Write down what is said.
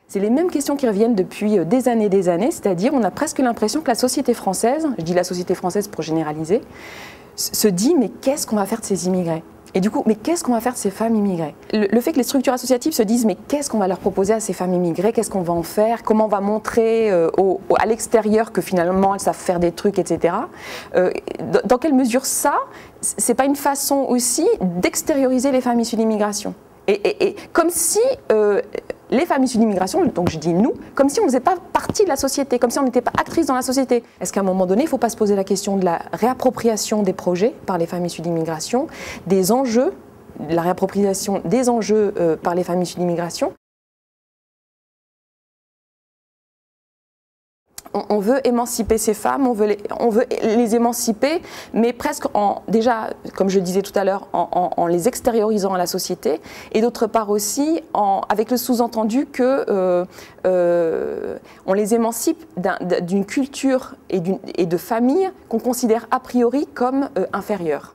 C'est les mêmes questions qui reviennent depuis des années, c'est-à-dire on a presque l'impression que la société française, je dis la société française pour généraliser, se dit mais qu'est-ce qu'on va faire de ces immigrés ? Et du coup, mais qu'est-ce qu'on va faire de ces femmes immigrées ? Le fait que les structures associatives se disent mais qu'est-ce qu'on va leur proposer à ces femmes immigrées ? Qu'est-ce qu'on va en faire ? Comment on va montrer à l'extérieur que finalement elles savent faire des trucs, etc. Dans quelle mesure ça, c'est pas une façon aussi d'extérioriser les femmes issues d'immigration ? Et comme si les femmes issues d'immigration, donc je dis nous, comme si on ne faisait pas partie de la société, comme si on n'était pas actrices dans la société. Est-ce qu'à un moment donné, il ne faut pas se poser la question de la réappropriation des projets par les femmes issues d'immigration, des enjeux, la réappropriation des enjeux par les femmes issues d'immigration ? On veut émanciper ces femmes, on veut les émanciper, mais presque déjà, comme je le disais tout à l'heure, en les extériorisant à la société, et d'autre part aussi avec le sous-entendu que on les émancipe d'une culture et de famille qu'on considère a priori comme inférieure.